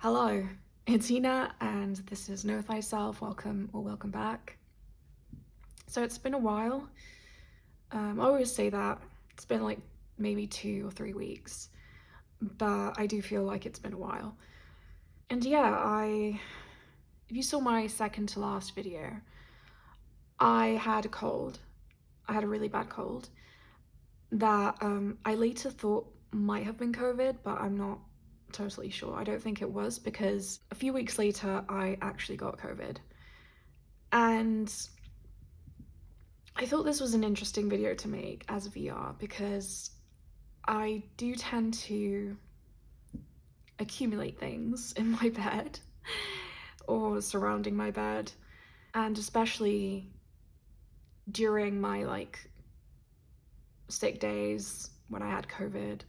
Hello, it's Ina and this is Know Thyself. Welcome or welcome back. So it's been a while. I always say that. It's been like maybe 2 or 3 weeks, but I do feel like it's been a while. And yeah, if you saw my second to last video, I had a cold. I had a really bad cold that I later thought might have been COVID, but I'm not totally sure. I don't think it was, because a few weeks later I actually got COVID. And I thought this was an interesting video to make as a VR because I do tend to accumulate things in my bed or surrounding my bed, and especially during my sick days when I had COVID,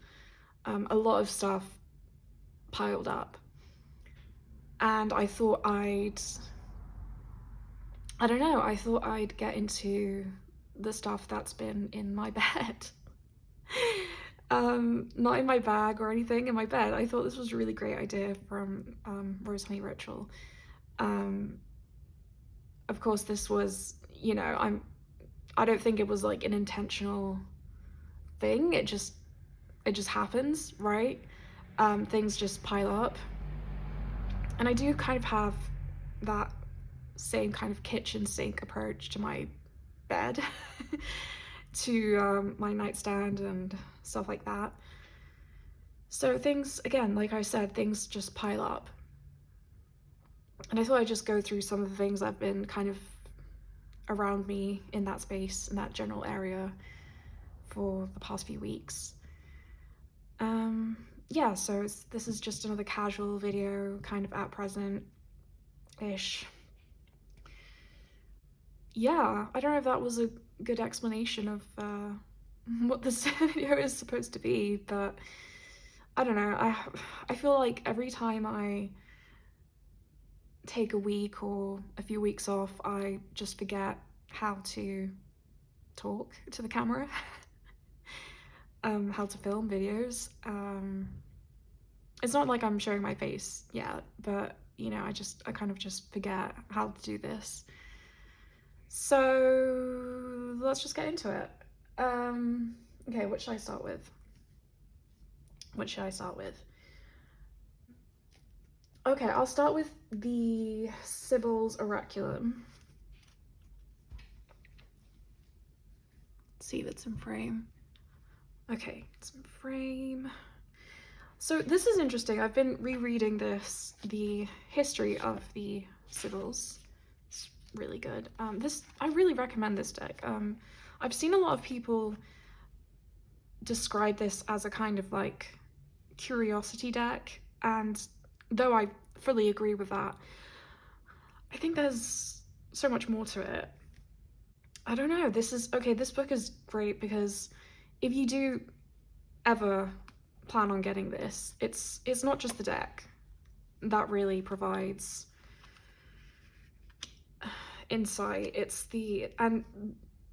a lot of stuff piled up, and I thought I don't know, I thought I'd get into the stuff that's been in my bed. Not in my bag or anything, in my bed. I thought this was a really great idea from Rose Honey Ritual. Of course, this was, I don't think it was like an intentional thing. It just happens, right? Things just pile up. And I do kind of have that same kind of kitchen sink approach to my bed, to my nightstand and stuff like that. So things, again, like I said, things just pile up. And I thought I'd just go through some of the things that have been kind of around me in that space, in that general area, for the past few weeks. Yeah, so this is just another casual video, kind of at present-ish. Yeah, I don't know if that was a good explanation of what this video is supposed to be, but I don't know. I feel like every time I take a week or a few weeks off, I just forget how to talk to the camera, how to film videos. It's not like I'm showing my face yet, but I kind of just forget how to do this. So let's just get into it. Okay, what should I start with? Okay, I'll start with the Sybils Oraculum. Let's see if it's in frame. Okay, it's in frame. So this is interesting. I've been rereading the history of the Sybils. It's really good. I really recommend this deck. I've seen a lot of people describe this as a kind of like curiosity deck, and though I fully agree with that, I think there's so much more to it. I don't know. This book is great because if you do ever plan on getting this, it's not just the deck that really provides insight. And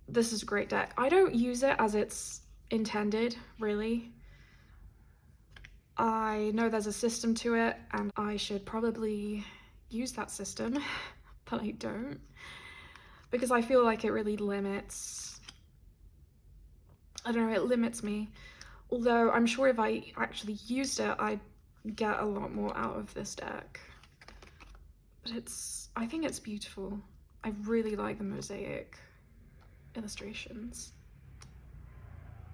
this is a great deck. I don't use it as it's intended, really. I know there's a system to it and I should probably use that system, but I don't, because I feel like it really limits, I don't know, it limits me. Although I'm sure if I actually used it, I'd get a lot more out of this deck. But I think it's beautiful. I really like the mosaic illustrations.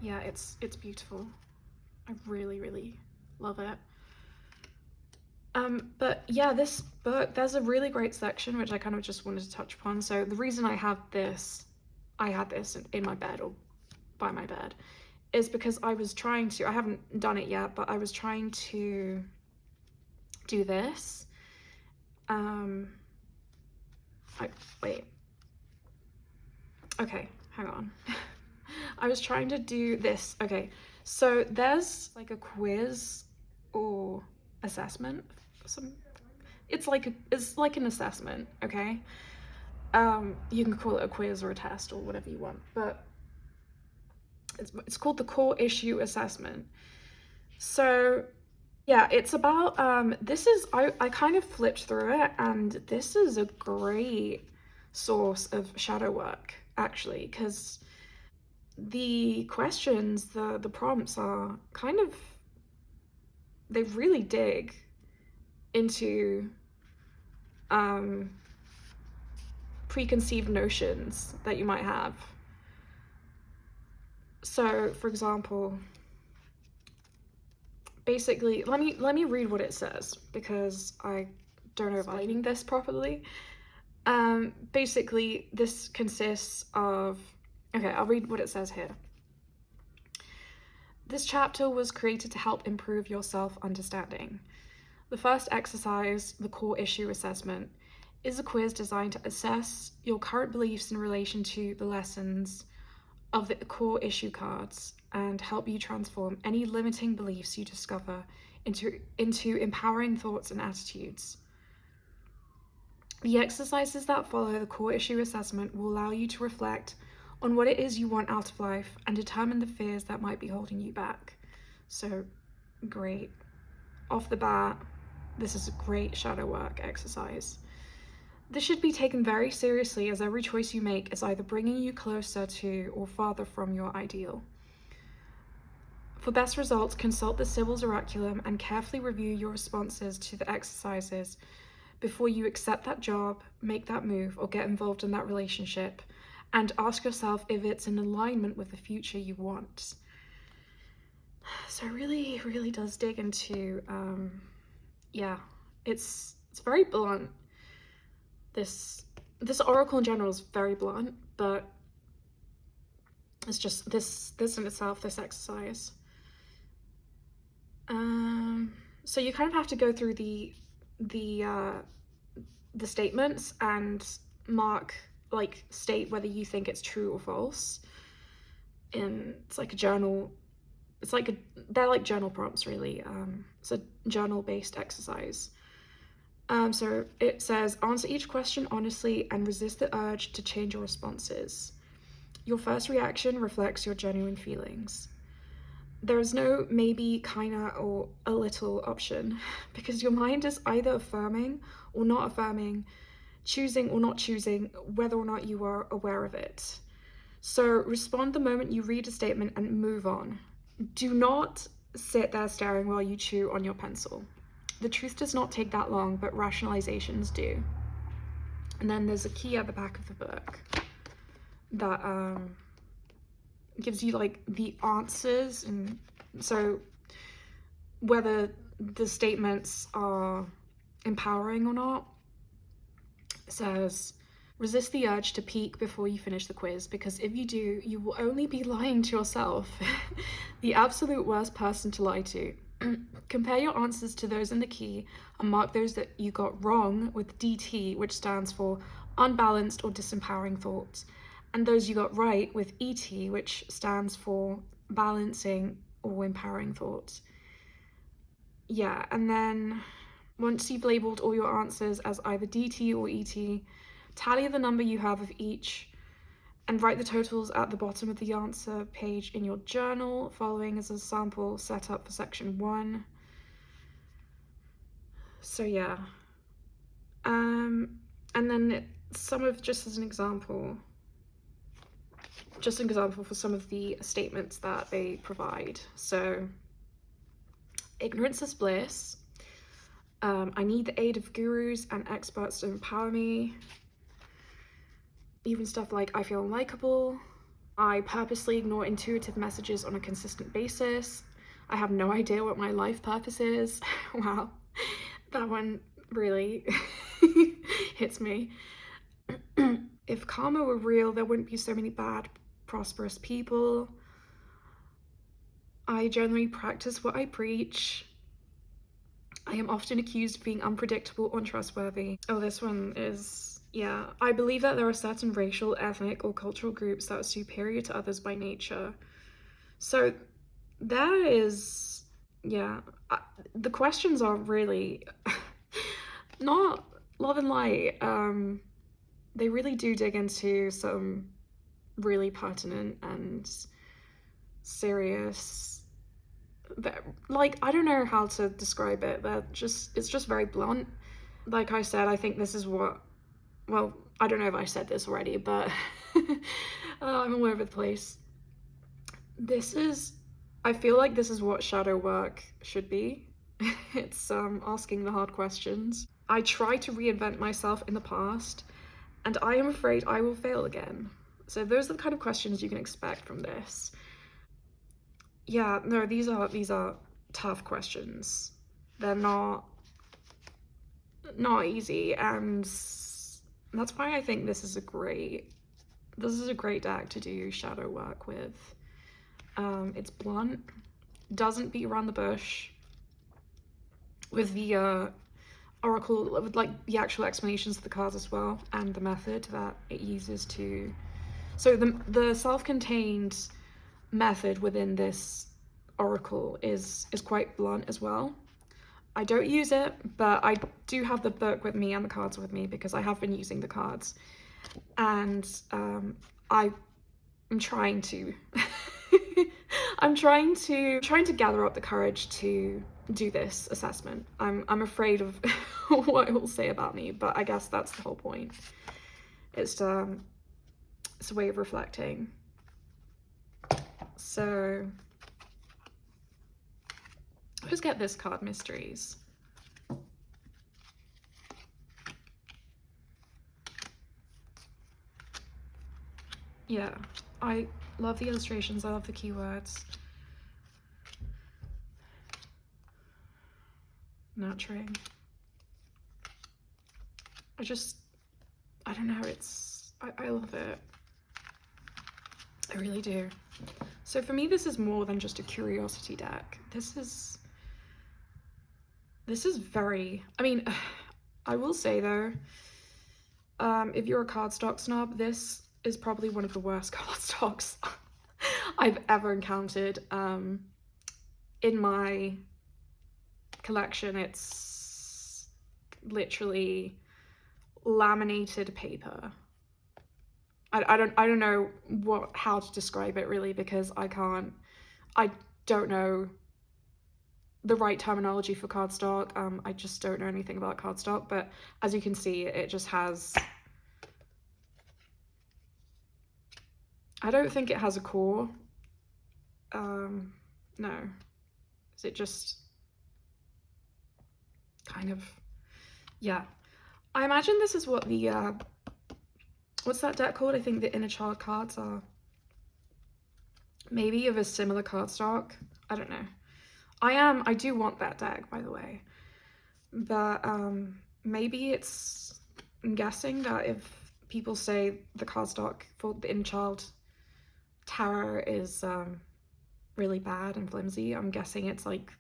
Yeah, it's beautiful. I really, really love it. But yeah, this book, there's a really great section which I kind of just wanted to touch upon. So the reason I had this in my bed or by my bed is because I haven't done it yet, but I was trying to do this. Wait. Okay, hang on. I was trying to do this. Okay, so there's like a quiz or assessment. It's like an assessment, okay? You can call it a quiz or a test or whatever you want, but it's called the Core Issue Assessment. So Yeah, it's about, this is, I kind of flipped through it, and this is a great source of shadow work, actually, because the questions, the prompts are kind of, they really dig into preconceived notions that you might have. So, for example, basically, let me read what it says, because I don't know if I'm explaining this properly. Basically, this consists of, okay, I'll read what it says here. This chapter was created to help improve your self-understanding. The first exercise, the core issue assessment, is a quiz designed to assess your current beliefs in relation to the lessons of the core issue cards and help you transform any limiting beliefs you discover into empowering thoughts and attitudes. The exercises that follow the core issue assessment will allow you to reflect on what it is you want out of life and determine the fears that might be holding you back. So, great. Off the bat, this is a great shadow work exercise. This should be taken very seriously, as every choice you make is either bringing you closer to or farther from your ideal. For best results, consult the Sybils Oraculum and carefully review your responses to the exercises before you accept that job, make that move, or get involved in that relationship, and ask yourself if it's in alignment with the future you want. So it really, really does dig into, yeah, it's very blunt. This oracle in general is very blunt, but it's just this in itself, this exercise. So you kind of have to go through the statements and mark, like, state whether you think it's true or false. And it's like a journal. It's like they're like journal prompts, really. It's a journal-based exercise. So it says, answer each question honestly and resist the urge to change your responses. Your first reaction reflects your genuine feelings. There is no maybe, kinda, or a little option, because your mind is either affirming or not affirming, choosing or not choosing, whether or not you are aware of it. So respond the moment you read a statement and move on. Do not sit there staring while you chew on your pencil. The truth does not take that long, but rationalizations do. And then there's a key at the back of the book that gives you, like, the answers, and so whether the statements are empowering or not. It says, resist the urge to peek before you finish the quiz, because if you do, you will only be lying to yourself. The absolute worst person to lie to. Compare your answers to those in the key and mark those that you got wrong with DT, which stands for unbalanced or disempowering thoughts, and those you got right with ET, which stands for balancing or empowering thoughts. Yeah, and then once you've labeled all your answers as either DT or ET, tally the number you have of each and write the totals at the bottom of the answer page in your journal. Following is a sample set up for section 1. So yeah. And then just as an example, for some of the statements that they provide. So, ignorance is bliss. I need the aid of gurus and experts to empower me. Even stuff like, I feel unlikable. I purposely ignore intuitive messages on a consistent basis. I have no idea what my life purpose is. Wow, that one really hits me. If karma were real, there wouldn't be so many bad, prosperous people. I generally practice what I preach. I am often accused of being unpredictable or untrustworthy. Oh, this one is, yeah. I believe that there are certain racial, ethnic, or cultural groups that are superior to others by nature. So that is, yeah. The questions are really not love and light. They really do dig into some really pertinent and serious like, I don't know how to describe it. It's just very blunt. Like I said, I think this is what, well, I don't know if I said this already, but I'm all over the place. I feel like this is what shadow work should be. It's asking the hard questions. I try to reinvent myself in the past, and I am afraid I will fail again. So those are the kind of questions you can expect from this. Yeah, no, these are tough questions. They're not easy, and that's why I think this is a great deck to do shadow work with. It's blunt, doesn't beat around the bush with the oracle, with like the actual explanations of the cards as well, and the method that it uses to. So the self-contained method within this oracle is quite blunt as well. I don't use it, but I do have the book with me and the cards with me because I have been using the cards, and I'm trying to I'm trying to gather up the courage to do this assessment. I'm afraid of what it will say about me, but I guess that's the whole point. It's a way of reflecting. So let's get this card, Mysteries. Yeah, I love the illustrations, I love the keywords. Nurturing. I don't know, I love it. I really do. So for me, this is more than just a curiosity deck. This is very, I mean, I will say though, if you're a cardstock snob, this is probably one of the worst cardstocks I've ever encountered. In my collection, it's literally laminated paper. I don't know how to describe it really, because I don't know the right terminology for cardstock. I just don't know anything about cardstock, but as you can see, it just has, I don't think it has a core. No, is it just kind of, yeah. I imagine this is what the what's that deck called? I think the Inner Child cards are maybe of a similar cardstock. I don't know. I do want that deck, by the way, but maybe it's, I'm guessing that if people say the cardstock for the Inner Child tarot is really bad and flimsy, I'm guessing it's like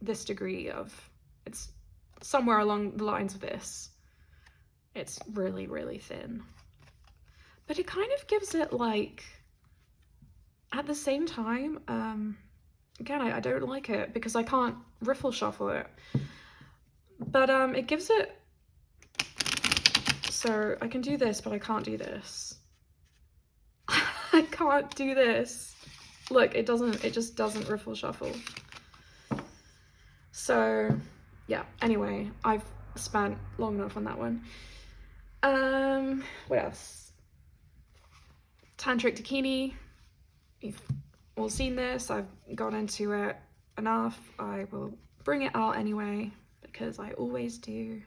this degree of, it's somewhere along the lines of this. It's really, really thin, but it kind of gives it like, at the same time, again, I don't like it because I can't riffle shuffle it, but it gives it, so I can do this, but I can't do this. I can't do this. Look, it just doesn't riffle shuffle. So yeah, anyway, I've spent long enough on that one. What else? Tantric Dakini. You've all seen this. I've gone into it enough. I will bring it out anyway, because I always do.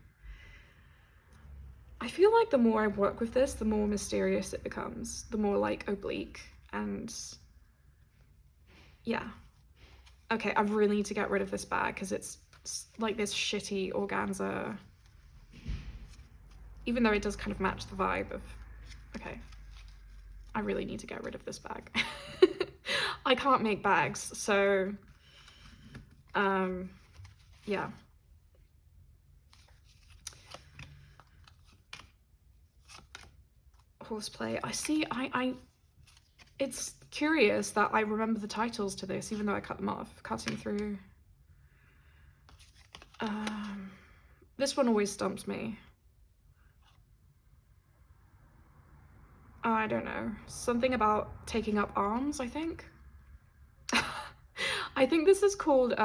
I feel like the more I work with this, the more mysterious it becomes, the more like oblique, and yeah. Okay, I really need to get rid of this bag because it's like this shitty organza, even though it does kind of match the vibe of, okay, I really need to get rid of this bag. I can't make bags, so yeah. Horseplay. I see, it's curious that I remember the titles to this, even though I cut them off. Cutting through. This one always stumps me. I don't know. Something about taking up arms, I think. I think this is called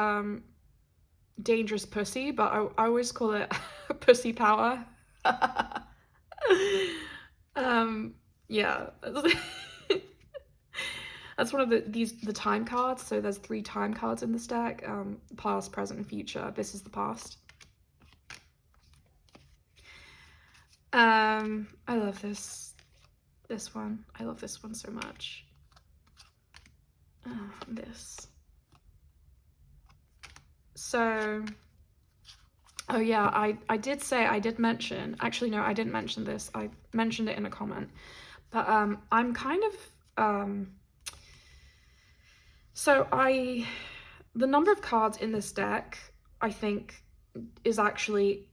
Dangerous Pussy, but I always call it Pussy Power. Yeah. That's one of the time cards. So there's 3 time cards in this deck, past, present, and future. This is the past. I love this one. I love this one so much. This. So, oh yeah, I did say, I did mention, actually no, I didn't mention this. I mentioned it in a comment. But I'm kind of, so the number of cards in this deck, I think, is actually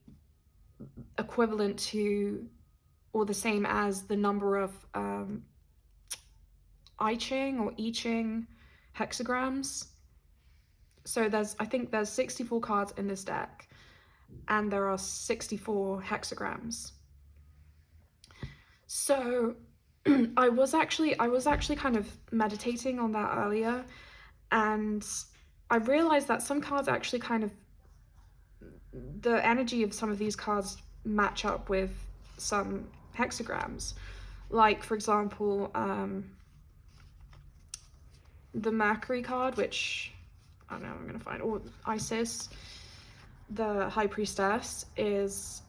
equivalent to or the same as the number of I Ching or I Ching hexagrams. So I think there's 64 cards in this deck, and there are 64 hexagrams. So I was actually kind of meditating on that earlier, and I realized that some cards actually kind of, the energy of some of these cards match up with some hexagrams. Like, for example, the Mercury card, which, I don't know, I'm gonna find, or Isis, the High Priestess, is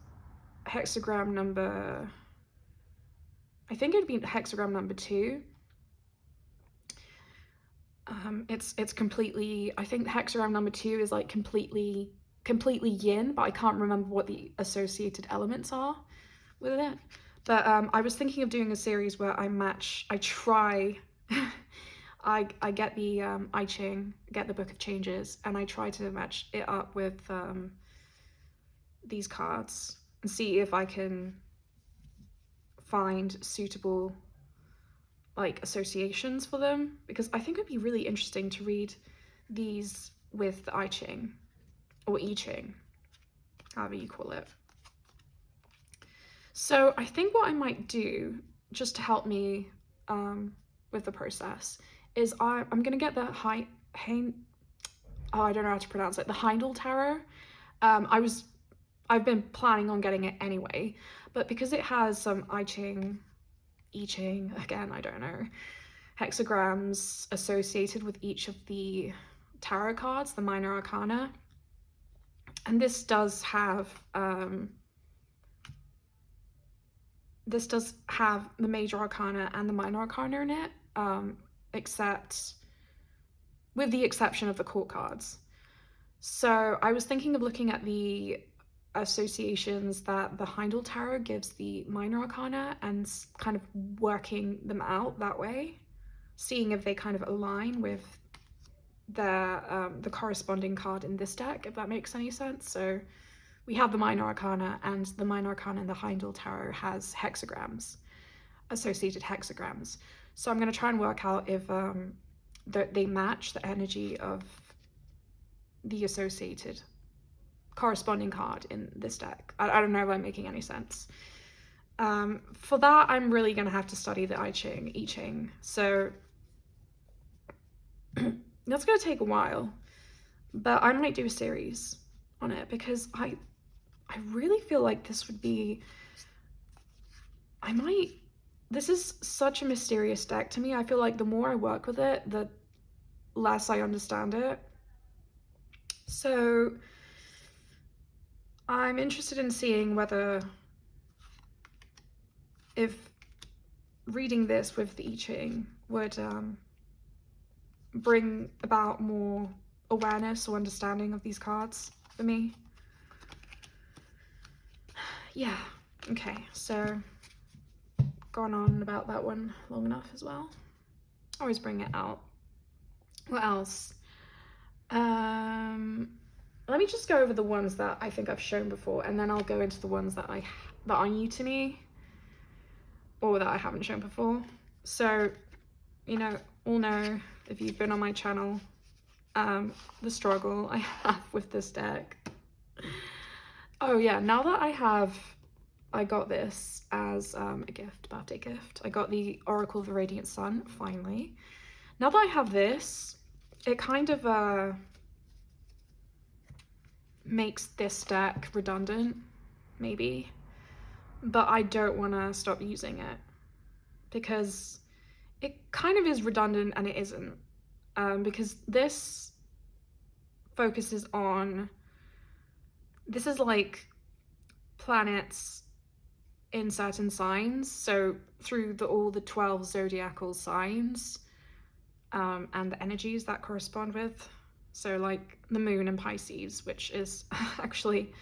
hexagram number, I think it'd be hexagram number 2. It's completely, I think hexagram number 2 is like completely yin, but I can't remember what the associated elements are with it. But I was thinking of doing a series where I try I get the I Ching, get the Book of Changes, and I try to match it up with these cards and see if I can find suitable like associations for them, because I think it'd be really interesting to read these with the I Ching or I Ching, however you call it. So I think what I might do, just to help me with the process, is I'm gonna get the I don't know how to pronounce it, the Heindel Tarot. I've been planning on getting it anyway, but because it has some I Ching, again, I don't know, hexagrams associated with each of the tarot cards, the minor arcana, and this does have the major arcana and the minor arcana in it, except with the exception of the court cards. So I was thinking of looking at the associations that the Heindel Tarot gives the minor arcana and kind of working them out that way, seeing if they kind of align with the corresponding card in this deck, if that makes any sense. So we have the minor arcana, and the minor arcana in the Heindel Tarot has hexagrams, associated hexagrams. So I'm going to try and work out if they match the energy of the associated corresponding card in this deck. I don't know if I'm making any sense. For that, I'm really going to have to study the I Ching. So that's going to take a while, but I might do a series on it, because I really feel like this would be, this is such a mysterious deck to me. I feel like the more I work with it, the less I understand it. So I'm interested in seeing whether, if reading this with the I Ching would bring about more awareness or understanding of these cards for me. Yeah, okay, so gone on about that one long enough as well. Always bring it out. What else? Let me just go over the ones that I think I've shown before, and then I'll go into the ones that are new to me or that I haven't shown before. So, you know, all know, if you've been on my channel, the struggle I have with this deck. Oh yeah, now that I got this as a gift, birthday gift. I got the Oracle of the Radiant Sun, finally. Now that I have this, it kind of makes this deck redundant, maybe, but I don't want to stop using it because it kind of is redundant and it isn't, because this focuses on, this is like planets in certain signs, so through all the 12 zodiacal signs, and the energies that correspond with. So like the moon in Pisces, which is actually,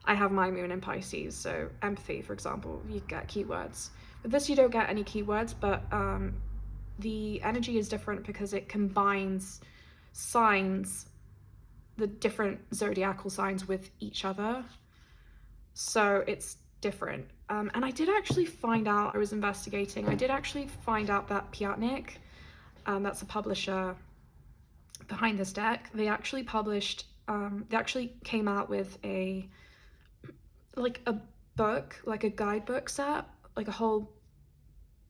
I have my moon in Pisces, so empathy, for example, you get keywords. With this you don't get any keywords, but the energy is different because it combines signs, the different zodiacal signs with each other, so it's different. And I did actually find out, I was investigating, I did actually find out that Piatnik, that's a publisher behind this deck, they actually published, they actually came out with a book, like a guidebook set, like a whole,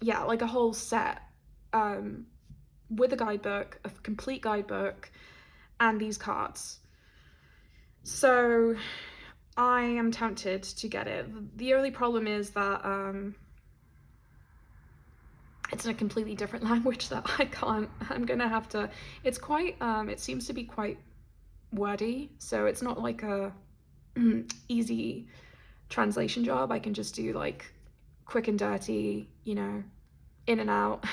yeah, like a whole set, with a guidebook, a complete guidebook, and these cards. So I am tempted to get it. The only problem is that it's in a completely different language that I can't, I'm gonna have to, it's quite, it seems to be quite wordy, so it's not like a easy translation job. I can just do like quick and dirty, you know, in and out.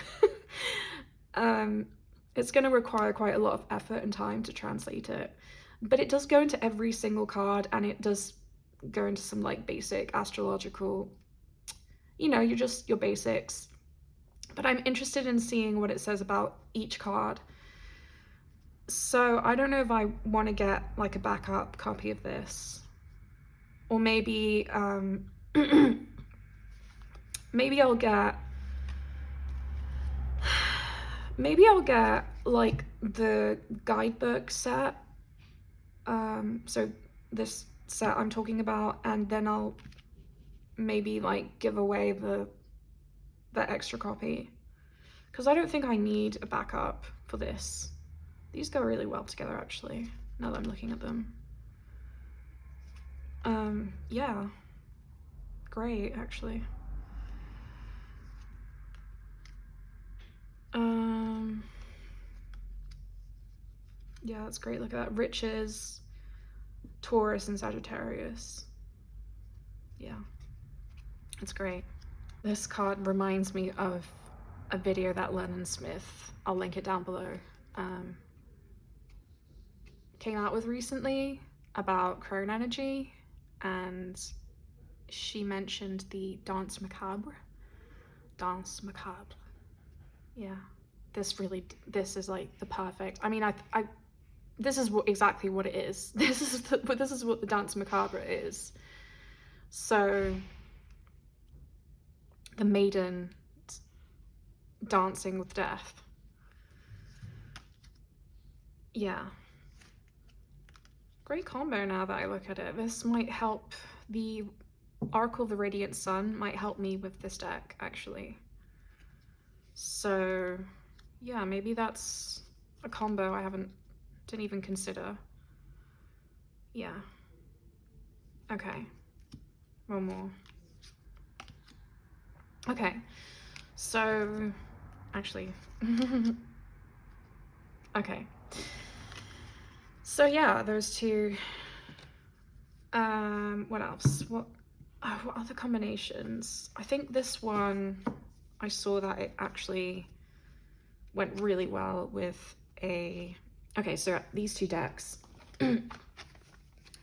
It's going to require quite a lot of effort and time to translate it, but it does go into every single card, and it does go into some like basic astrological, you know, your basics. But I'm interested in seeing what it says about each card. So I don't know if I want to get like a backup copy of this, or maybe maybe I'll get like the guidebook set, so this set I'm talking about, and then I'll maybe like give away the extra copy, because I don't think I need a backup for this. These go really well together, actually, now that I'm looking at them. Yeah, great, actually. Yeah, that's great. Look at that. Riches, Taurus, and Sagittarius. Yeah, it's great. This card reminds me of a video that Lennon Smith, I'll link it down below, came out with recently about crone energy, and she mentioned the Danse Macabre. Danse Macabre. Yeah, this is like the perfect, I mean, this is exactly what it is. This is what the Danse Macabre is. So the maiden dancing with death. Yeah, great combo now that I look at it. This might help, the Oracle of the Radiant Sun might help me with this deck, actually. So yeah, maybe that's a combo I didn't even consider. Yeah. Okay, one more. Okay, so actually okay, so yeah, those two. What else? What other combinations? I think this one, I saw that it actually went really well with a, okay, so these two decks,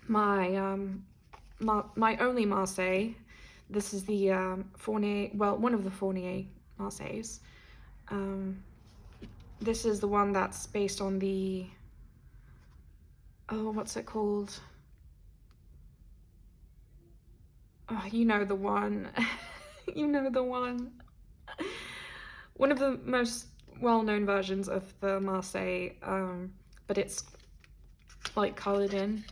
my my only Marseille, this is the Fournier, well, one of the Fournier Marseilles. This is the one that's based on the, oh, what's it called? Oh, you know the one. You know the one. One of the most well-known versions of the Marseille, but it's like colored in.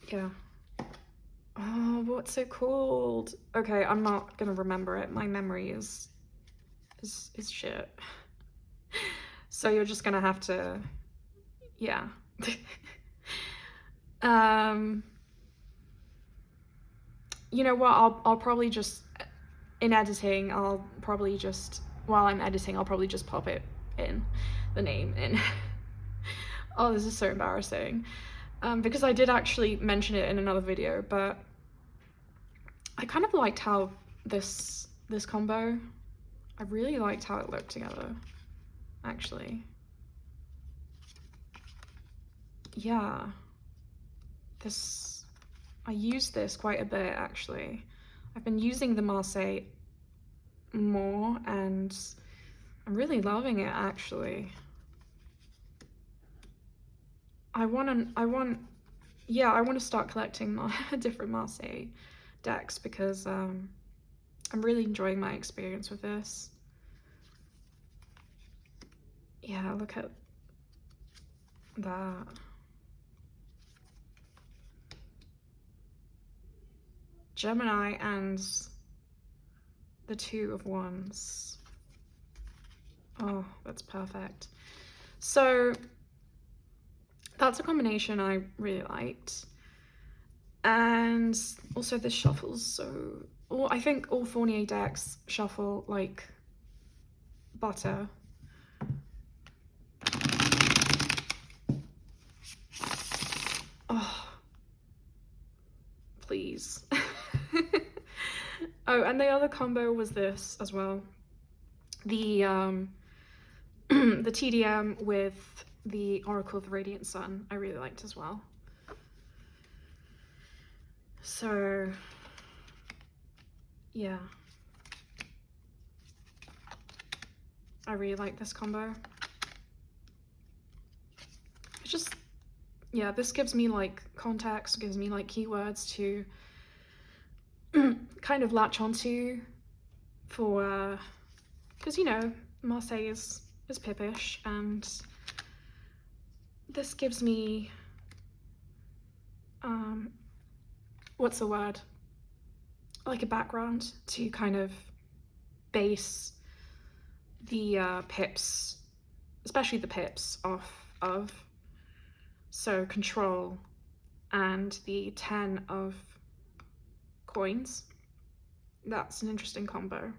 Yeah. Oh, what's it called? Okay, I'm not gonna remember it. My memory is is shit. So you're just gonna have to, yeah. You know what, I'll probably just, in editing, I'll probably just, while I'm editing, I'll probably just pop it in, the name in. Oh, this is so embarrassing. Because I did actually mention it in another video, but I kind of liked how this combo, I really liked how it looked together, actually. Yeah, I used this quite a bit, actually. I've been using the Marseille more, and I'm really loving it, actually. I want to start collecting different Marseille decks, because I'm really enjoying my experience with this. Yeah, look at that. Gemini and the Two of Wands. Oh, that's perfect. So that's a combination I really liked. And also this shuffles so, well, I think all Fournier decks shuffle like butter. Oh, please. Oh, and the other combo was this as well. The the TdM with the Oracle of the Radiant Sun, I really liked as well. So, yeah. I really like this combo. It's just, yeah, this gives me like context, gives me like keywords to kind of latch onto for, because you know, Marseille is pippish, and this gives me, what's the word? Like a background to kind of base the pips, especially the pips, off of. So control and the 10 of coins. That's an interesting combo.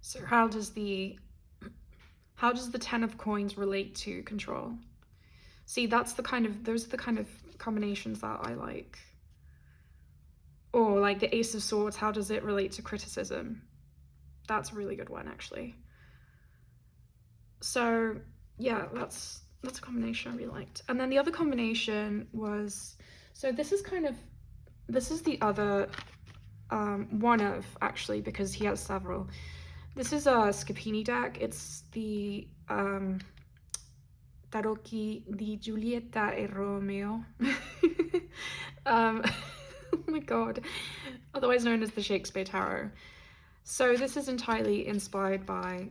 So how does the 10 of coins relate to control? See, those are the kind of combinations that I like. Or like the Ace of Swords, how does it relate to criticism? That's a really good one, actually. So yeah, that's a combination I really liked. And then the other combination was, so this is the other one of, actually, because he has several. This is a Scapini deck. It's the Tarocchi di Giulietta e Romeo. Oh my god. Otherwise known as the Shakespeare Tarot. So this is entirely inspired by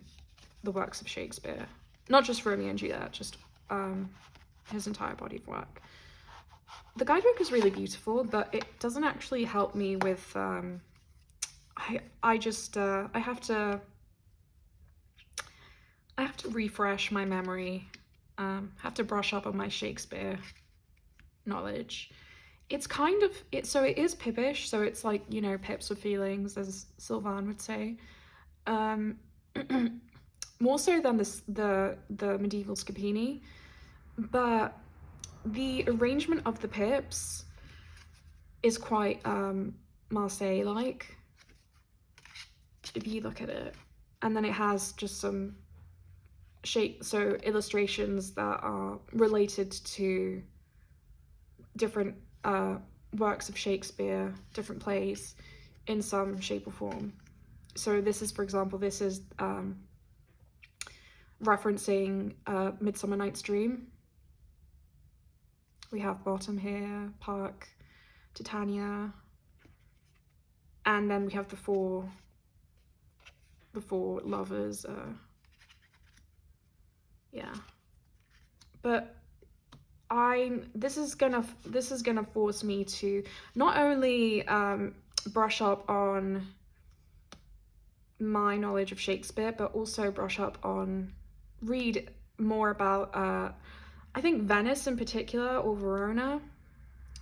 the works of Shakespeare. Not just Romeo and Juliet, just his entire body of work. The guidebook is really beautiful, but it doesn't actually help me with, I have to refresh my memory, have to brush up on my Shakespeare knowledge. It's kind of, so it is pippish, so it's like, you know, pips with feelings, as Sylvain would say. More so than the medieval Scapini, but the arrangement of the pips is quite Marseille-like, if you look at it. And then it has just some so illustrations that are related to different works of Shakespeare, different plays, in some shape or form. So this is, for example, this is referencing Midsummer Night's Dream. We have Bottom here, Park, Titania, and then we have the four lovers. Yeah, but this is gonna force me to not only brush up on my knowledge of Shakespeare, but also brush up on, read more about, I think Venice in particular, or Verona,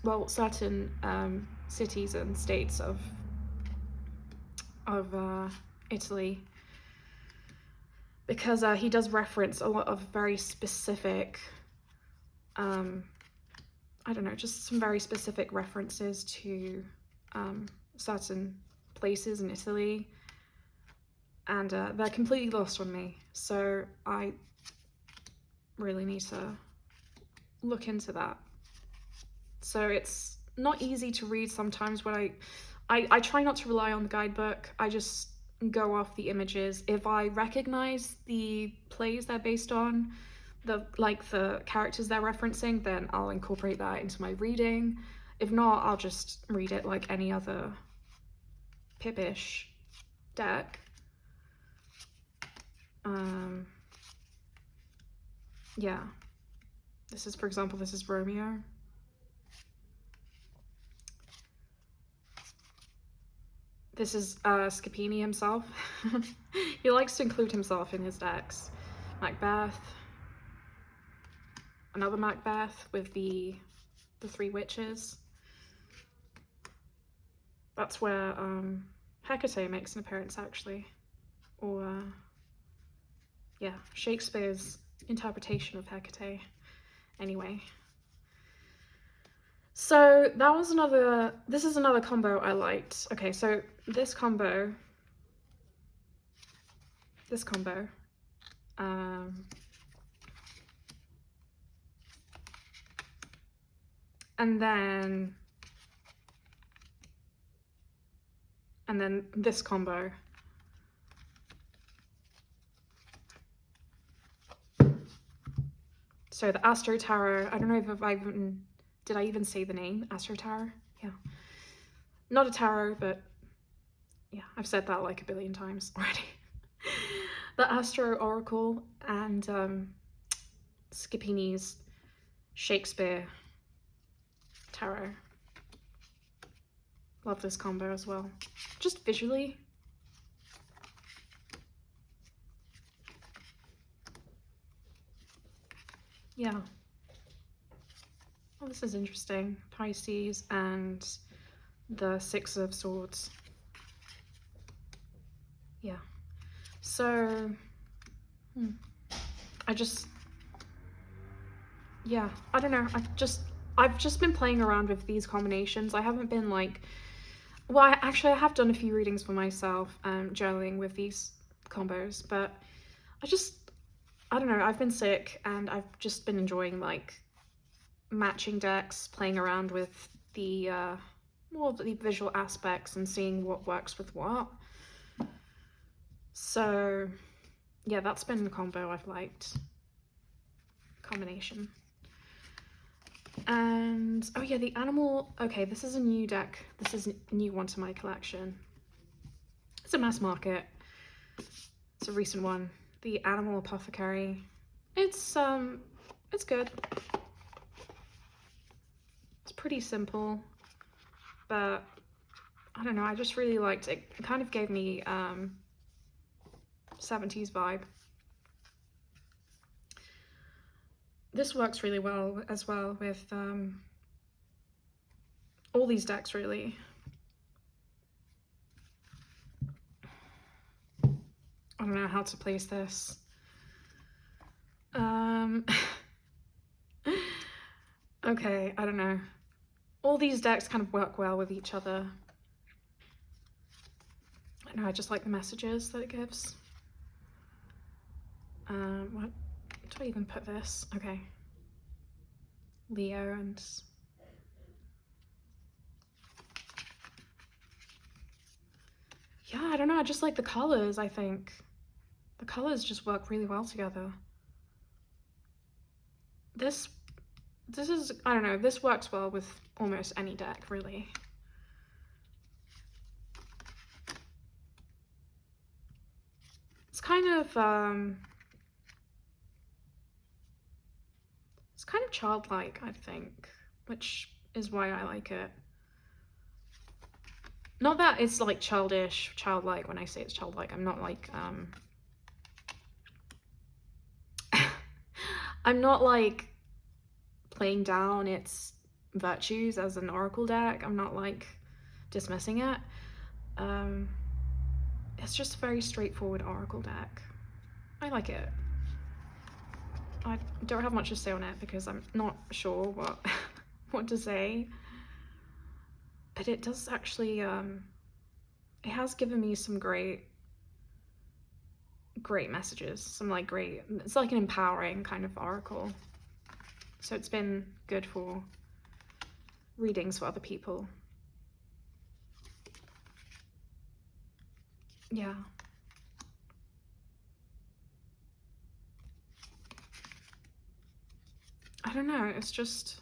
well, certain cities and states of Italy, because he does reference a lot of very specific, I don't know, just some very specific references to certain places in Italy, and they're completely lost on me, so I really need to look into that. So it's not easy to read sometimes when I try not to rely on the guidebook. I just go off the images. If I recognize the plays they're based on, the characters they're referencing, then I'll incorporate that into my reading. If not, I'll just read it like any other pippish deck. Yeah. This is, for example, this is Romeo. This is Scapini himself. He likes to include himself in his decks. Macbeth. Another Macbeth with the three witches. That's where Hecate makes an appearance, actually. Or, yeah, Shakespeare's interpretation of Hecate. Anyway. So that was this is another combo I liked. Okay, so this combo, and then this combo. So the Astro Tarot, I don't know if did I even say the name? Astro Tarot? Yeah. Not a tarot, but yeah, I've said that like a billion times already. The Astro Oracle and Scapini's Shakespeare Tarot. Love this combo as well. Just visually. Yeah. Oh, this is interesting. Pisces and the Six of Swords. Yeah. So, I don't know. I've just been playing around with these combinations. I haven't been like, well, I have done a few readings for myself, journaling with these combos, but I don't know, I've been sick and I've just been enjoying like matching decks, playing around with the more of the visual aspects and seeing what works with what. So yeah, that's been the combo I've liked. Combination. And oh yeah, the animal, okay, this is a new deck. This is a new one to my collection. It's a mass market. It's a recent one. The Animal Apothecary. It's good. It's pretty simple, but I don't know, I just really liked it. It kind of gave me 70s vibe. This works really well as well with all these decks, really. I don't know how to place this. Okay, I don't know. All these decks kind of work well with each other. I know, I just like the messages that it gives. What do I even put this? Okay. Leo and... yeah, I don't know, I just like the colors, I think. The colors just work really well together. This is, I don't know, this works well with almost any deck, really. It's kind of childlike, I think, which is why I like it. not that it's like childish, childlike. When I say it's childlike, I'm not like I'm not like playing down its virtues as an oracle deck. I'm not like dismissing it. It's just a very straightforward oracle deck. I like it. I don't have much to say on it because I'm not sure what what to say, but it does actually it has given me some great messages, some like great, it's like an empowering kind of oracle, so it's been good for readings for other people. Yeah. I don't know, it's just,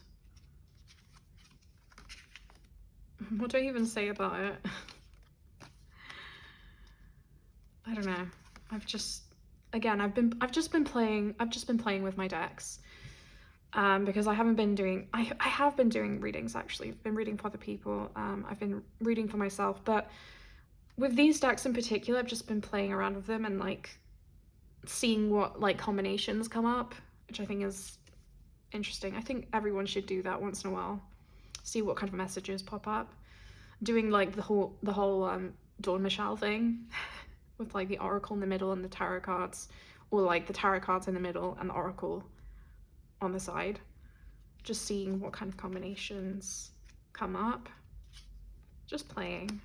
what do I even say about it? I don't know. I've just been playing with my decks. Because I haven't been doing, I have been doing readings actually. I've been reading for other people. I've been reading for myself, but with these decks in particular, I've just been playing around with them and like seeing what like combinations come up, which I think is interesting. I think everyone should do that once in a while. See what kind of messages pop up. Doing like the whole Dawn Michelle thing with like the oracle in the middle and the tarot cards, or like the tarot cards in the middle and the oracle on the side. Just seeing what kind of combinations come up. Just playing.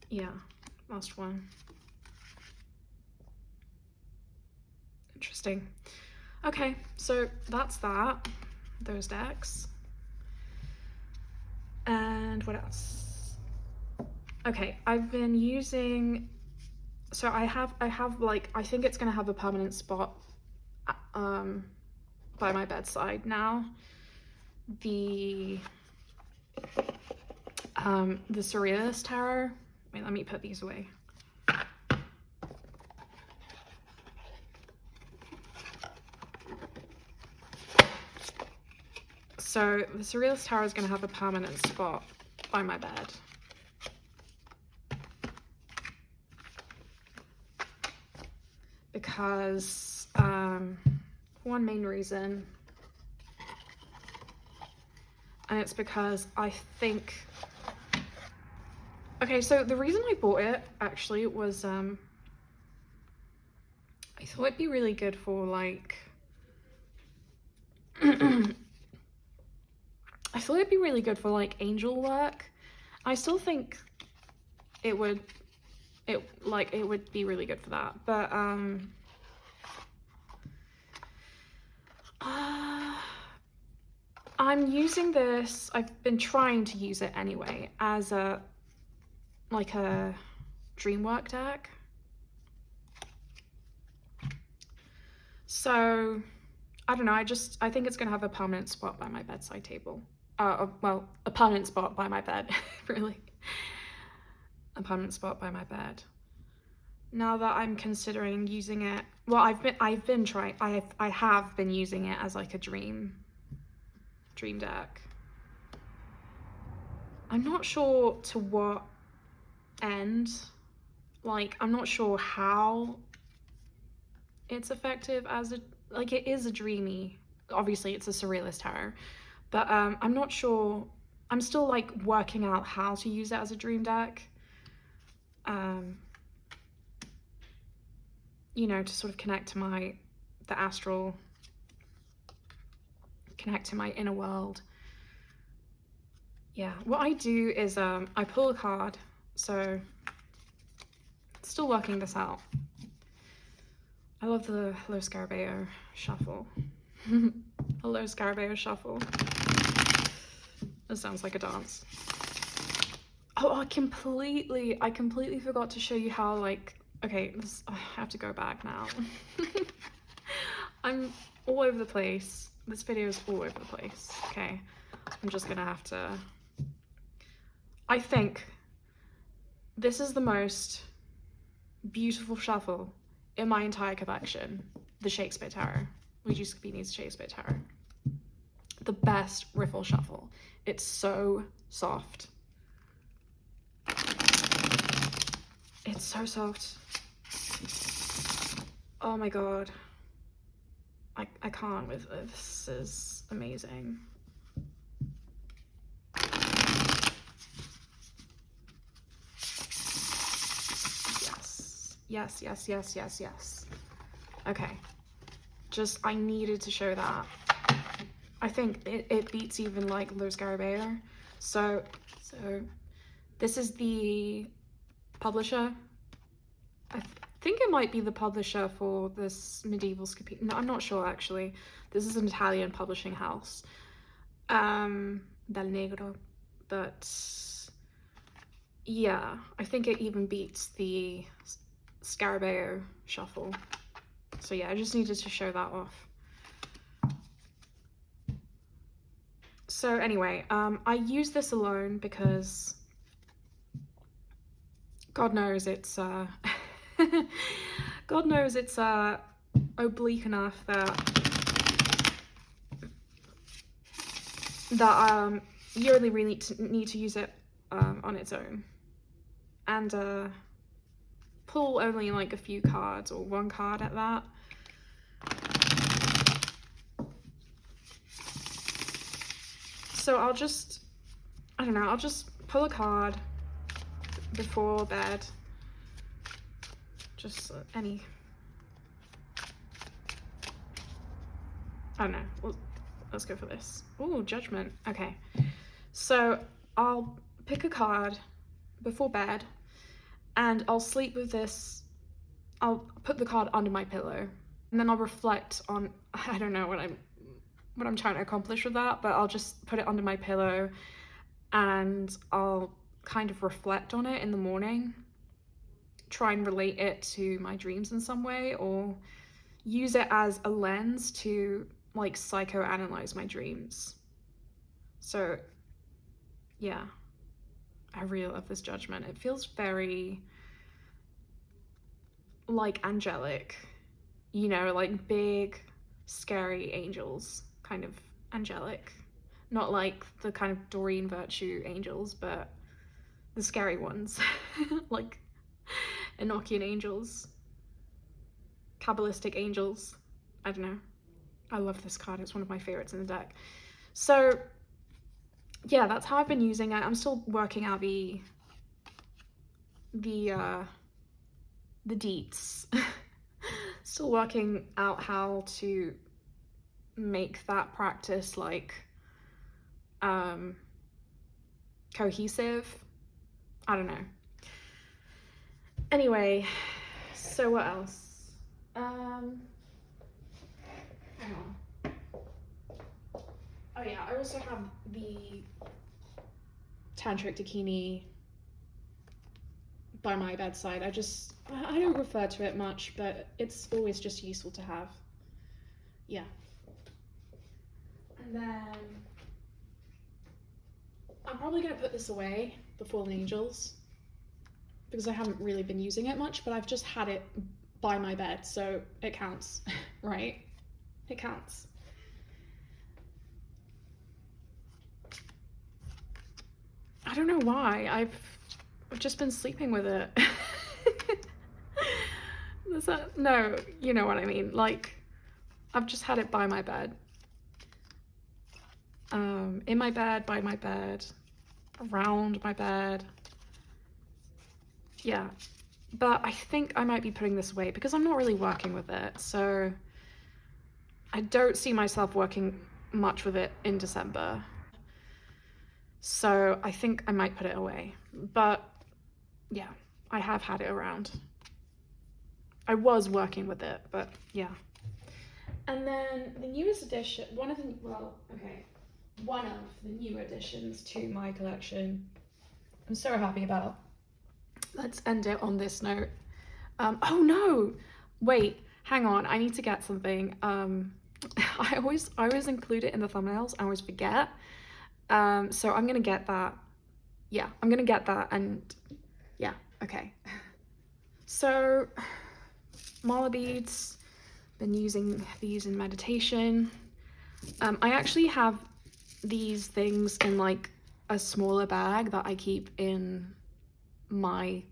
Yeah, last one. Interesting. Okay, so that's that. Those decks. And what else? Okay, I've been using, so I have like, I think it's gonna have a permanent spot by my bedside now. The Surrealist Tarot. Wait, let me put these away. So the Surrealist Tarot is going to have a permanent spot by my bed. Because one main reason, and it's because I think, okay, so the reason I bought it actually was I thought it'd be really good for like I thought it'd be really good for like angel work. I still think it would be really good for that, but I'm using this, I've been trying to use it anyway, as a dream work deck. So I don't know, I think it's gonna have a permanent spot by my bedside table. Well, a permanent spot by my bed, really. A permanent spot by my bed. Now that I'm considering using it, well, I have been using it as like a dream deck. I'm not sure to what end, like I'm not sure how it's effective as a, like it is a dreamy, obviously it's a Surrealist Tarot, but I'm not sure, I'm still like working out how to use it as a dream deck. You know, to sort of connect to the astral, connect to my inner world. Yeah, what I do is I pull a card, so still working this out. I love the Hello Scarabeo shuffle. Hello Scarabeo shuffle. This sounds like a dance. Oh, I completely forgot to show you how, like, okay, I have to go back now. I'm all over the place. This video is all over the place. Okay, I'm just gonna have to, I think this is the most beautiful shuffle in my entire collection, the Shakespeare Tarot. We do Scapini's Shakespeare Tarot. the best riffle shuffle. It's so soft. It's so soft. Oh my god. I can't with this. This is amazing. Yes, yes, yes, yes, yes. Okay. Just, I needed to show that. I think it beats even like Lo Scarabeo. So this is the publisher. I think it might be the publisher for this medieval Scapini. No, I'm not sure actually. This is an Italian publishing house. Del Negro. But yeah, I think it even beats the Scarabeo shuffle. So yeah, I just needed to show that off. So anyway, I use this alone because God knows it's God knows it's oblique enough that you really need to use it on its own, and pull only like a few cards, or one card at that. So I'll just, I don't know, I'll just pull a card before bed. Just any, I don't know, let's go for this. Ooh, Judgment. Okay, so I'll pick a card before bed and I'll sleep with this. I'll put the card under my pillow and then I'll reflect on, I don't know what I'm trying to accomplish with that, but I'll just put it under my pillow and I'll kind of reflect on it in the morning, try and relate it to my dreams in some way, or use it as a lens to like psychoanalyze my dreams. So yeah, I really love this Judgment. It feels very like angelic, you know, like big scary angels, kind of angelic, not like the kind of Doreen Virtue angels, but the scary ones. Like Enochian angels, Kabbalistic angels. I don't know, I love this card. It's one of my favorites in the deck. So yeah, that's how I've been using it. I'm still working out the deets. Still working out how to make that practice like cohesive. I don't know. Anyway, so what else? Hang on. Oh yeah, I also have the Tantric Dakini by my bedside. I don't refer to it much, but it's always just useful to have. Yeah. And then I'm probably gonna put this away, the Fallen Angels, because I haven't really been using it much, but I've just had it by my bed, so it counts, right? It counts. I don't know why. I've just been sleeping with it. No, you know what I mean. Like, I've just had it by my bed. In my bed, by my bed, around my bed. Yeah, but I think I might be putting this away because I'm not really working with it. So I don't see myself working much with it in December. So I think I might put it away. But yeah, I have had it around. I was working with it, but yeah. And then the newest edition, one of the new additions to my collection, I'm so happy about. Let's end it on this note. Oh no, wait, hang on, I need to get something. I always include it in the thumbnails, I always forget. So I'm gonna get that. Yeah, I'm gonna get that, and yeah, okay. So, mala beads, been using these in meditation. I actually have these things in like a smaller bag that I keep in my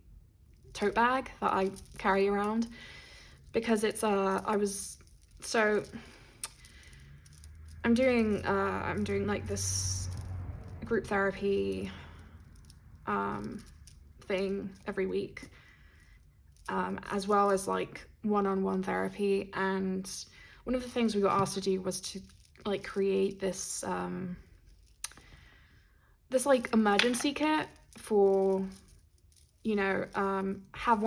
tote bag that I carry around, because it's I'm doing like this group therapy thing every week, as well as like one-on-one therapy, and one of the things we got asked to do was to like create this this like emergency kit for, you know, have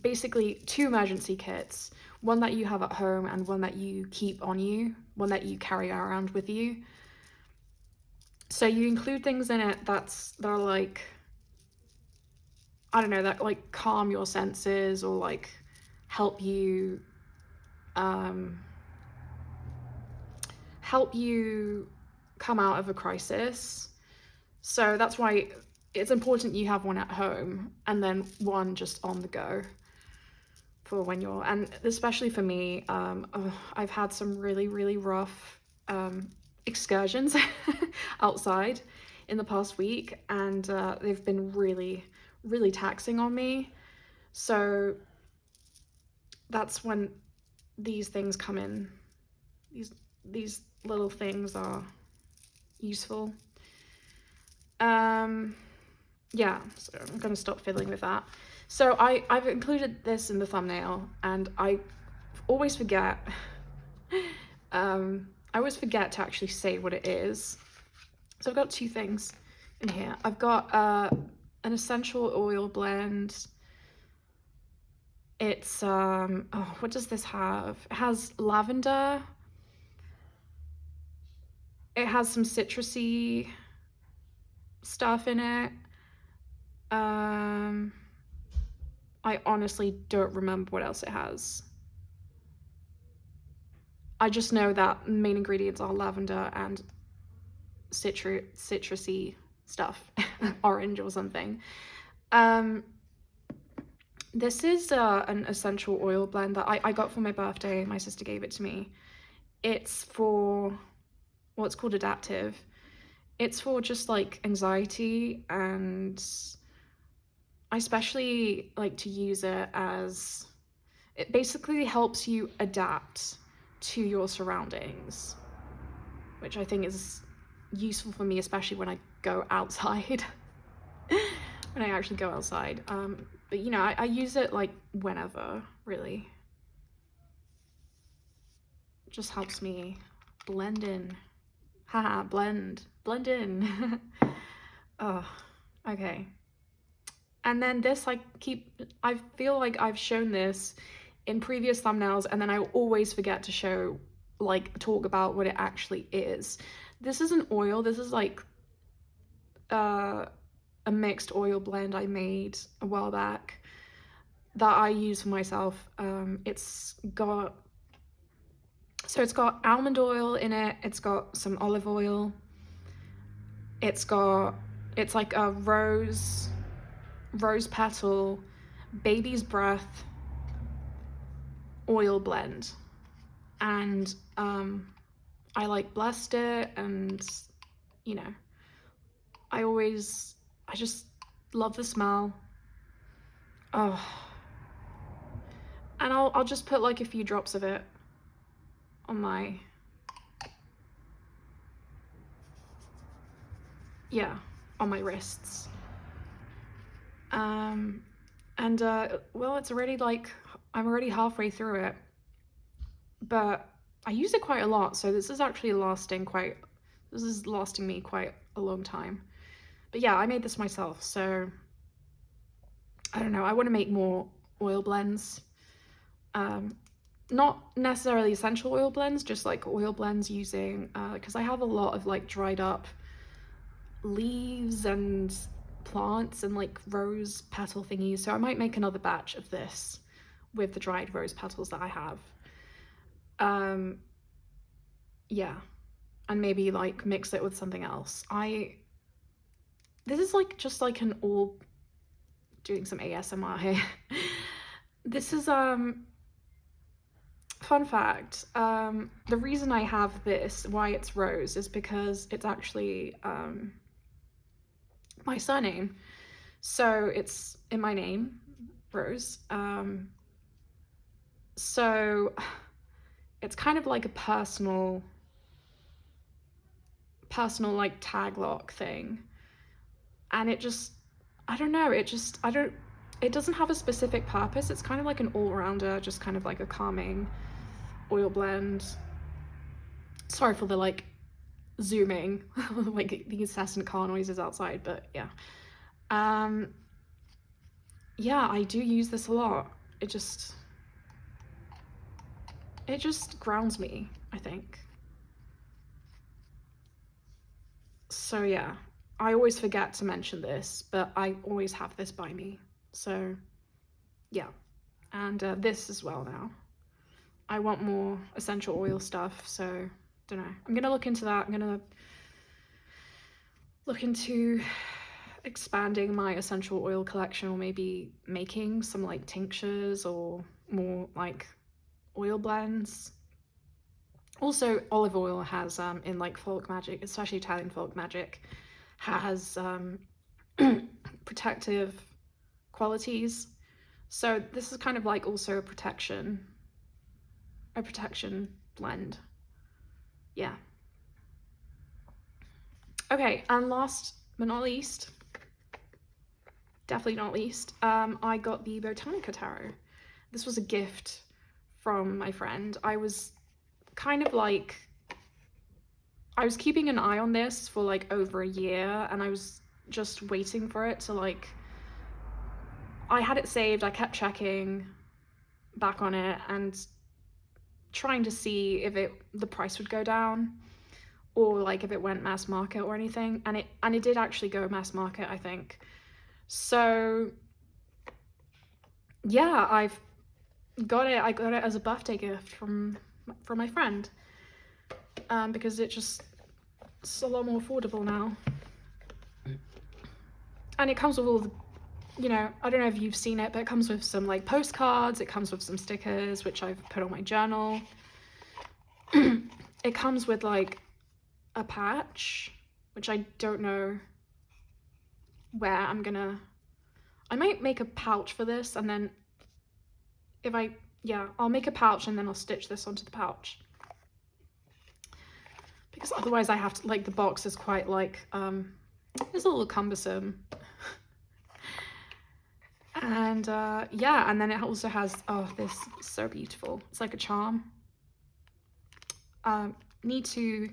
basically 2 emergency kits, one that you have at home and one that you keep on you, one that you carry around with you. So you include things in it that are like, I don't know, that like calm your senses or like help you come out of a crisis. So that's why it's important you have one at home and then one just on the go for when you're, and especially for me, I've had some really rough excursions outside in the past week, and they've been really taxing on me. So that's when these things come in. These little things are useful. Yeah, so I'm gonna stop fiddling with that. So I've included this in the thumbnail, and I always forget I always forget to actually say what it is. So I've got 2 things in here. I've got an essential oil blend. It's oh, what does this have? It has lavender. It has some citrusy stuff in it. I honestly don't remember what else it has. I just know that main ingredients are lavender and citrusy stuff, orange or something. This is an essential oil blend that I got for my birthday. My sister gave it to me. It's for, well, it's called Adaptive. It's for just like anxiety, and I especially like to use it as, it basically helps you adapt to your surroundings, which I think is useful for me, especially when I go outside. When I actually go outside. But you know, I use it like whenever, really. It just helps me blend in. Haha, blend in. Oh, okay. And then this, I feel like I've shown this in previous thumbnails, and then I always forget to show, like, talk about what it actually is. This is an oil. This is like a mixed oil blend I made a while back that I use for myself. It's got almond oil in it. It's got some olive oil. It's like a rose petal, baby's breath oil blend, and I like blessed it, and you know, I just love the smell. Oh, and I'll just put like a few drops of it on my, yeah, on my wrists. And well, it's already like, I'm already halfway through it, but I use it quite a lot, so this is actually lasting me quite a long time. But yeah, I made this myself, so I don't know, I want to make more oil blends. Not necessarily essential oil blends, just like oil blends using, because I have a lot of like dried up leaves and plants and like rose petal thingies, so I might make another batch of this with the dried rose petals that I have. Yeah, and maybe like mix it with something else. This is like just like an all doing some ASMR here. This is fun fact, the reason I have this, why it's Rose, is because it's actually my surname. So it's in my name, Rose. So it's kind of like a personal like tag lock thing. And it just, I don't know, it doesn't have a specific purpose. It's kind of like an all-rounder, just kind of like a calming oil blend. Sorry for the like zooming, like the incessant car noises outside, but yeah. Yeah, I do use this a lot. It just grounds me, I think. So yeah, I always forget to mention this, but I always have this by me. So yeah, and this as well now. I want more essential oil stuff, so don't know. I'm gonna look into that. I'm gonna look into expanding my essential oil collection, or maybe making some like tinctures or more like oil blends. Also, olive oil has in like folk magic, especially Italian folk magic, has protective qualities. So this is kind of like also a protection blend. Yeah. Okay, and last but not least, definitely not least, I got the Botanica Tarot. This was a gift from my friend. I was kind of like, I was keeping an eye on this for like over a year, and I was just waiting for it to like, I had it saved, I kept checking back on it and trying to see if the price would go down, or like if it went mass market or anything, and it did actually go mass market, I think. So yeah, I got it as a birthday gift from my friend, because it's a lot more affordable now, and it comes with all the, you know, I don't know if you've seen it, but it comes with some like postcards, it comes with some stickers, which I've put on my journal. It comes with like a patch, which I don't know where I might make a pouch for this, and then I'll make a pouch and then I'll stitch this onto the pouch, because otherwise I have to, like, the box is quite like, it's a little cumbersome. And yeah, and then it also has, oh, this is so beautiful. It's like a charm. Need to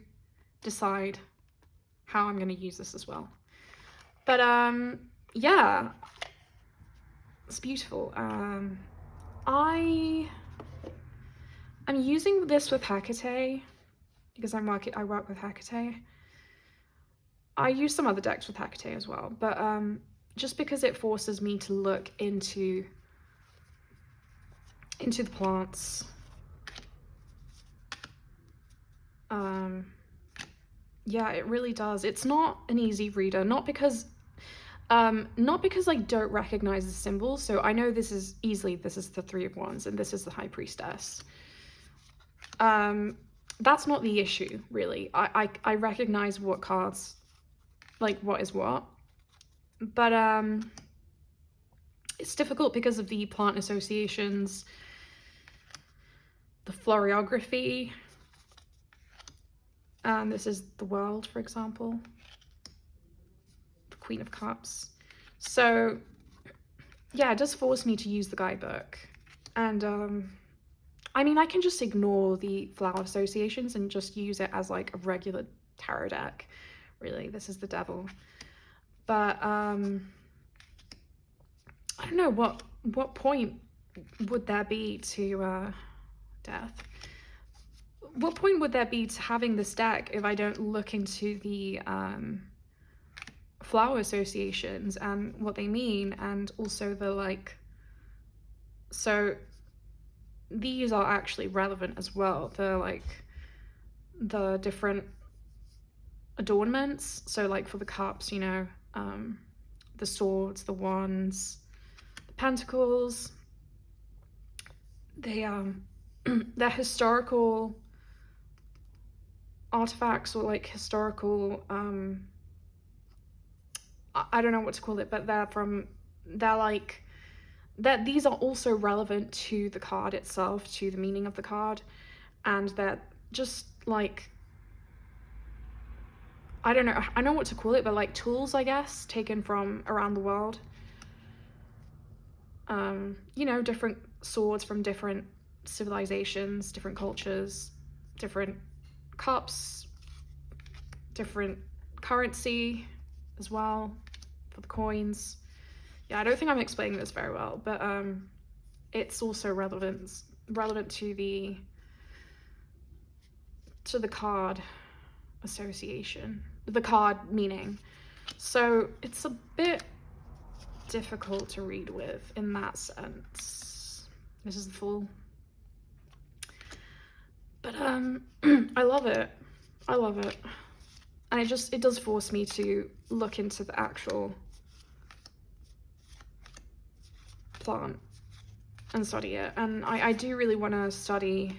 decide how I'm going to use this as well. But yeah, it's beautiful. I'm using this with Hecate because I work with Hecate. I use some other decks with Hecate as well, but just because it forces me to look into the plants. Yeah, it really does. It's not an easy reader, not because I don't recognize the symbols. So I know this is the Three of Wands and this is the High Priestess. That's not the issue, really. I recognize what cards, like what is what, but it's difficult because of the plant associations, the florography. This is the World, for example, the Queen of Cups. So yeah, it does force me to use the guidebook, and I mean, I can just ignore the flower associations and just use it as like a regular tarot deck. Really, this is the Devil. But I don't know, what point would there be to death? What point would there be to having this deck if I don't look into the flower associations and what they mean, and also the like, so these are actually relevant as well. They're like the different adornments. So like for the cups, you know, the swords, the wands, the pentacles, they they're historical artifacts, or like historical, I don't know what to call it, but these are also relevant to the card itself, to the meaning of the card, and they're just like, I don't know what to call it, but like tools, I guess, taken from around the world. You know, different swords from different civilizations, different cultures, different cups, different currency as well for the coins. Yeah, I don't think I'm explaining this very well, but it's also relevant to the card association, the card meaning. So it's a bit difficult to read with in that sense. This is the full, but I love it. And it does force me to look into the actual plant and study it. And I do really want to study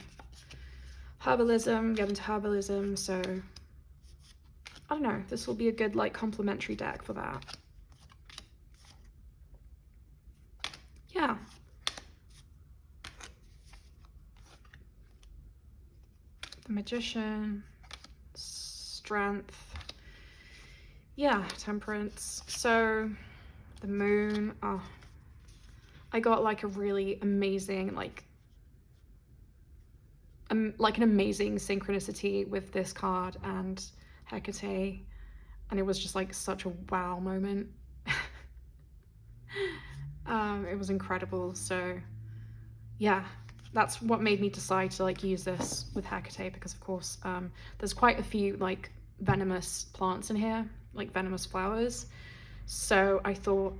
herbalism, get into herbalism, so I don't know, this will be a good like complementary deck for that. Yeah. The Magician, Strength, yeah, Temperance. So the Moon, oh, I got like a really amazing, like an amazing synchronicity with this card and Hecate, and it was just like such a wow moment. It was incredible. So yeah, that's what made me decide to like use this with Hecate, because of course there's quite a few like venomous plants in here, like venomous flowers, so I thought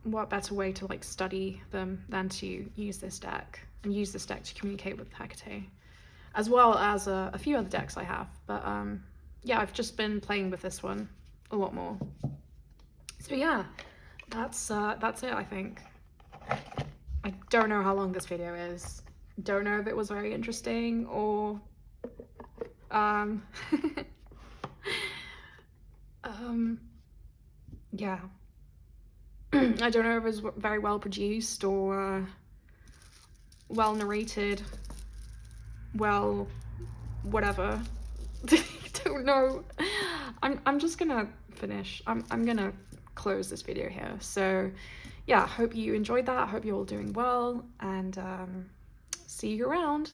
what better way to like study them than to use this deck to communicate with Hecate, as well as a few other decks I have, but yeah, I've just been playing with this one a lot more. So yeah, that's it, I think. I don't know how long this video is. Don't know if it was very interesting or yeah. I don't know if it was very well produced or well narrated, well whatever. Don't know. I'm just gonna finish. I'm gonna close this video here. So yeah, hope you enjoyed that. Hope you're all doing well, and see you around.